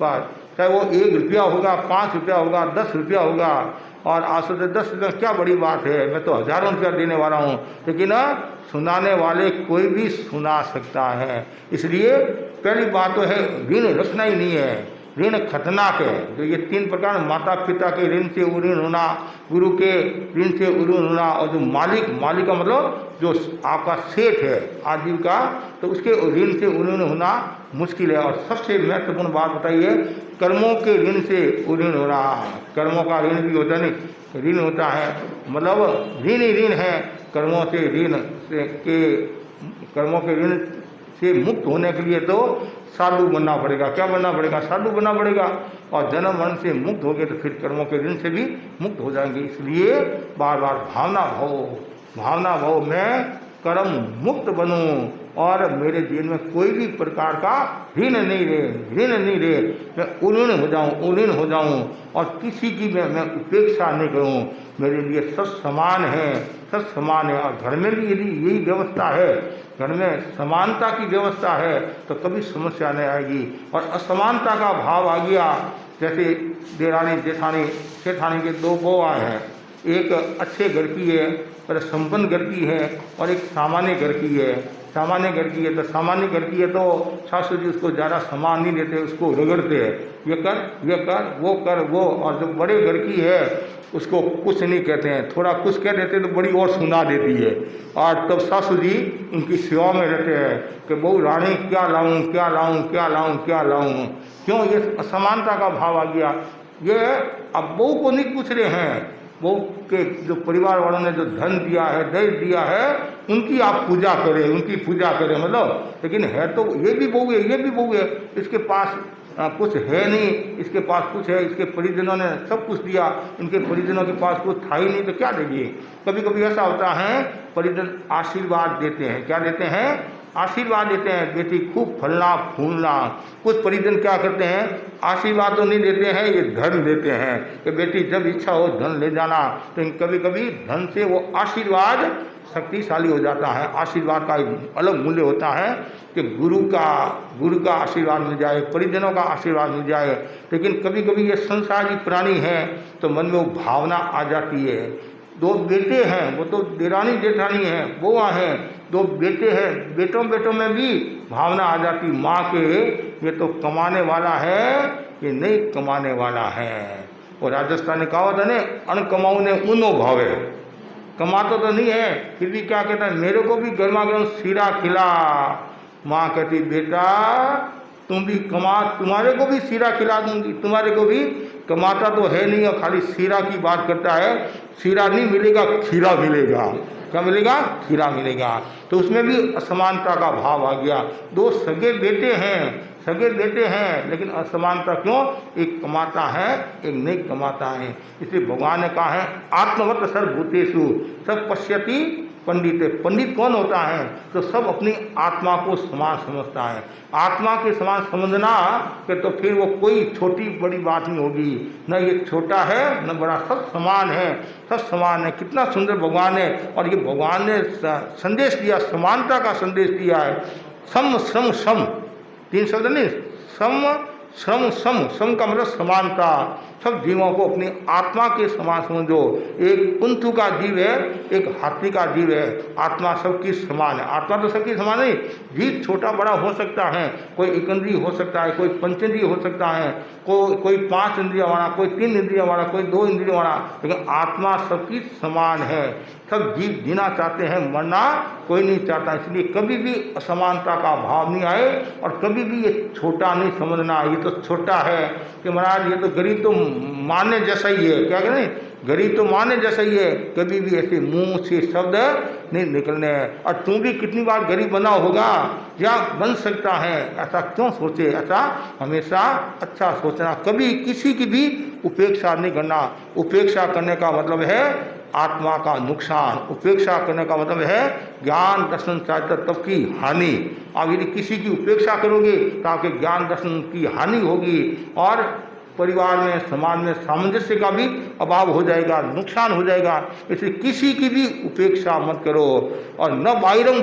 बस, चाहे वो 1 रुपया होगा, 5 रुपया होगा, 10 रुपया होगा। और आज से 10 रुपया क्या बड़ी बात है, मैं तो हजारों रुपया देने वाला हूँ। लेकिन सुनाने वाले कोई भी सुना सकता है। इसलिए पहली बात तो है ऋण रखना ही नहीं है। ऋण खतरनाक है। जो ये 3 प्रकार, माता पिता के ऋण से उऋण होना, गुरु के ऋण से उऋण होना, और जो मालिक का मतलब जो आपका सेठ है आजीविका, तो उसके ऋण से उऋण होना मुश्किल है। और सबसे महत्वपूर्ण बात बताइए, कर्मों के ऋण से उऋण होना। कर्मों का ऋण भी होता नहीं, ऋण होता है, मतलब ऋण ही ऋण है। कर्मों के ऋण से मुक्त होने के लिए तो साधु बनना पड़ेगा। क्या बनना पड़ेगा? साधु बनना पड़ेगा। और जन्म मरण से मुक्त हो गए तो फिर कर्मों के ऋण से भी मुक्त हो जाएंगे। इसलिए बार बार भावना भाव मैं कर्म मुक्त बनूं और मेरे जीवन में कोई भी प्रकार का ऋण नहीं रहे। मैं उऋण हो जाऊं और किसी की मैं उपेक्षा नहीं करूं। मेरे लिए सब समान है। और घर में भी यदि यही व्यवस्था है, घर में समानता की व्यवस्था है, तो कभी समस्या नहीं आएगी। और असमानता का भाव आ गया, जैसे देरानी जेठानी के 2 बउआ हैं, एक अच्छे घर की है और संपन्न घर की है, और एक सामान्य घर की है। सामान्य घर की है तो सासू जी उसको ज़्यादा सामान नहीं देते, उसको रगड़ते हैं, ये कर वो कर वो। और जो बड़े घर की है उसको कुछ नहीं कहते हैं, थोड़ा कुछ कह देते तो बड़ी और सुना देती है। और तब सासू जी उनकी सेवा में रहते हैं कि बहू रानी क्या लाऊं। क्यों? ये असमानता का भाव आ गया। ये अब बहू को नहीं पूछ रहे हैं, बहू के जो परिवार वालों ने जो धन दिया है, दहेज दिया है, उनकी आप पूजा करें मतलब। लेकिन है तो ये भी बहू है, इसके पास कुछ है नहीं, इसके पास कुछ है, इसके परिजनों ने सब कुछ दिया, इनके परिजनों के पास कुछ था ही नहीं, तो क्या देंगे? कभी कभी ऐसा होता है, परिजन आशीर्वाद देते हैं। क्या देते हैं? आशीर्वाद देते हैं, बेटी खूब फलना फूलना। कुछ परिजन क्या करते हैं, आशीर्वाद तो नहीं देते हैं, ये धन देते हैं कि बेटी जब इच्छा हो धन ले जाना। तो कभी कभी धन से वो आशीर्वाद शक्तिशाली हो जाता है। आशीर्वाद का एक अलग मूल्य होता है कि गुरु का आशीर्वाद मिल जाए, परिजनों का आशीर्वाद मिल जाए। लेकिन कभी कभी ये संसारी प्राणी है तो मन में वो भावना आ जाती है। दो बेटे हैं, वो तो देरानी जेठानी है, बुआ हैं, दो बेटे हैं, बेटों में भी भावना आ जाती माँ के, ये तो कमाने वाला है, ये नहीं कमाने वाला है। और राजस्थान ने कहावत है ना, अन कमाऊ ने उनो भावे, कमाता तो नहीं है फिर भी क्या कहता है, मेरे को भी गर्मा गर्म सीरा खिला। माँ कहती बेटा तुम भी कमा, तुम्हारे को भी सीरा खिला दूंगी, तुम्हारे को भी। कमाता तो है नहीं और खाली सीरा की बात करता है। सीरा नहीं मिलेगा, खीरा मिलेगा। क्या मिलेगा? खीरा मिलेगा। तो उसमें भी असमानता का भाव आ गया। दो सगे बेटे हैं लेकिन असमानता क्यों? एक कमाता है, एक नहीं कमाता है। इसलिए भगवान ने कहा है आत्मवत सर्वभूतेषु सब पश्यति पंडित। पंडित कौन होता है? तो सब अपनी आत्मा को समान समझता है। आत्मा के समान समझना कि तो फिर वो कोई छोटी बड़ी बात नहीं होगी, न ये छोटा है न बड़ा, सब समान है, सब समान है। कितना सुंदर भगवान ने, और ये भगवान ने संदेश दिया, समानता का संदेश दिया है। सम श्रम सम, तीन शब्द नहीं, सम श्रम सम का मतलब समानता। सब जीवों को अपनी आत्मा के समान समझो। एक कुंतु का जीव है, एक हाथी का जीव है, आत्मा सबकी समान है। आत्मा तो सबकी समान है। जीव छोटा बड़ा हो सकता है, कोई एक इंद्रिय हो सकता है, कोई पंचेंद्रिय हो सकता है, कोई 5 इंद्रिय वाला, कोई 3 इंद्रिय वाला, कोई 2 इंद्रिय वाला, लेकिन आत्मा सबकी समान है। सब जीव जीना चाहते हैं, मरना कोई नहीं चाहता। इसलिए कभी भी असमानता का भाव नहीं आए और कभी भी ये छोटा नहीं समझना, ये तो छोटा है कि महाराज ये तो गरीब तो मारने जैसा ही है, क्या करें, गरीब तो मारने जैसा ही है। कभी भी ऐसे मुंह से शब्द नहीं निकलने। और तू भी कितनी बार गरीब बना होगा या बन सकता है, ऐसा क्यों सोचे? ऐसा हमेशा अच्छा सोचना, कभी किसी की भी उपेक्षा नहीं करना। उपेक्षा करने का मतलब है आत्मा का नुकसान। उपेक्षा करने का मतलब है ज्ञान दर्शन चाहते तब की हानि। आप यदि किसी की उपेक्षा करोगे तो आपके ज्ञान दर्शन की हानि होगी और परिवार में समाज में सामंजस्य का भी अभाव हो जाएगा, नुकसान हो जाएगा। इसलिए किसी की भी उपेक्षा मत करो। और न बाहिरम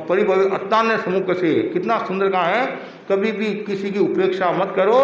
परिभव अत्तान्य सम्मुख से, कितना सुंदर कहा है, कभी भी किसी की उपेक्षा मत करो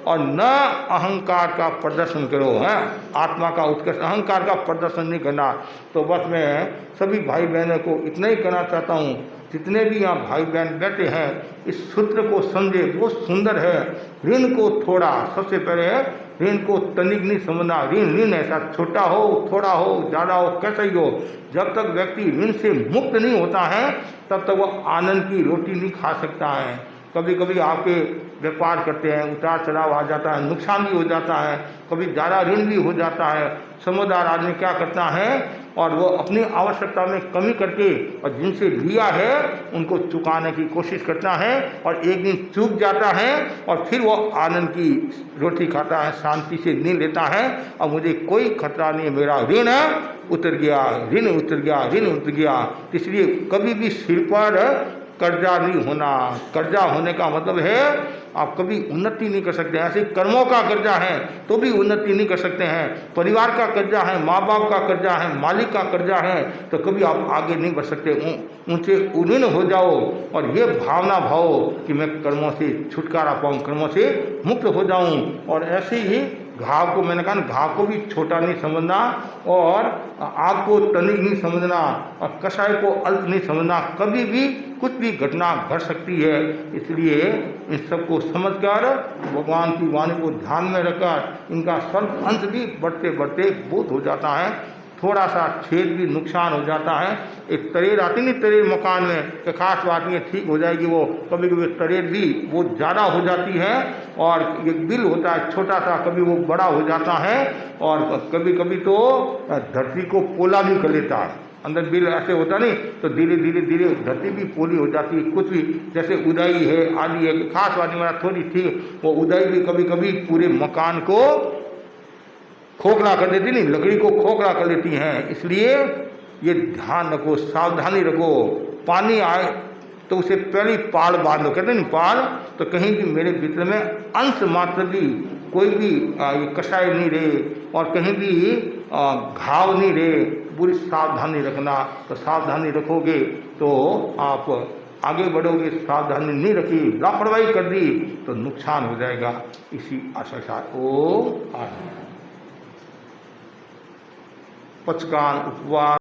और न अहंकार का प्रदर्शन करो। है आत्मा का उत्कर्ष, अहंकार का प्रदर्शन नहीं करना। तो बस मैं सभी भाई बहनों को इतना ही कहना चाहता हूँ, जितने भी यहाँ भाई बहन बैठे हैं इस सूत्र को समझे, बहुत सुंदर है। ऋण को थोड़ा, सबसे पहले है ऋण को तनिक नहीं समझना। ऋण ऐसा छोटा हो, थोड़ा हो, ज़्यादा हो, कैसा ही हो, जब तक व्यक्ति ऋण से मुक्त नहीं होता है तब तक वो आनंद की रोटी नहीं खा सकता है। कभी कभी आपके व्यापार करते हैं, उतार चढ़ाव आ जाता है, नुकसान भी हो जाता है, कभी ज़्यादा ऋण भी हो जाता है। समझदार आदमी क्या करता है, और वो अपनी आवश्यकता में कमी करके और जिनसे लिया है उनको चुकाने की कोशिश करता है, और एक दिन चूक जाता है और फिर वो आनंद की रोटी खाता है, शांति से नींद लेता है और मुझे कोई खतरा नहीं, मेरा ऋण उतर गया, ऋण उतर गया, ऋण उतर गया। इसलिए कभी भी सिर पर कर्जा नहीं होना। कर्जा होने का मतलब है आप कभी उन्नति नहीं कर सकते। ऐसे कर्मों का कर्जा है तो भी उन्नति नहीं कर सकते हैं। परिवार का कर्जा है, माँ बाप का कर्जा है, मालिक का कर्जा है, तो कभी आप आगे नहीं बढ़ सकते। उनसे ऋण हो जाओ और ये भावना भाओ कि मैं कर्मों से छुटकारा पाऊँ, कर्मों से मुक्त हो जाऊँ। और ऐसे ही घाव को, मैंने कहा घाव को भी छोटा नहीं समझना और आग को तनिक नहीं समझना और कषाय को अल्प नहीं समझना। कभी भी कुछ भी घटना घट सकती है। इसलिए इन सबको समझकर भगवान की वाणी को ध्यान में रखकर इनका स्वल्प अंश भी बढ़ते बढ़ते बोध हो जाता है। थोड़ा सा छेद भी नुकसान हो जाता है। एक तरेर आती नहीं तरेर मकान में, कि खास बात नहीं ठीक हो जाएगी, वो कभी कभी तरेर भी वो ज़्यादा हो जाती है। और एक बिल होता है छोटा सा, कभी वो बड़ा हो जाता है और कभी कभी तो धरती को पोला भी कर लेता है। अंदर बिल ऐसे होता नहीं तो धीरे धीरे धीरे धरती भी पोली हो जाती है। कुछ भी जैसे उदाई है आदि है, खास बात नहीं मेरा थोड़ी ठीक, वो उदाई भी कभी कभी पूरे मकान को खोखला कर देती, नहीं लकड़ी को खोखला कर देती हैं। इसलिए ये ध्यान रखो, सावधानी रखो। पानी आए तो उसे पहले पाल बांधो, कहते नहीं पाल, तो कहीं भी मेरे भीतर में अंश मात्र भी कोई भी कषाय नहीं रहे और कहीं भी घाव नहीं रहे, पूरी सावधानी रखना। तो सावधानी रखोगे तो आप आगे बढ़ोगे, सावधानी नहीं रखी, लापरवाही कर दी तो नुकसान हो जाएगा। इसी आशा के साथ ओम। पचकान उपवास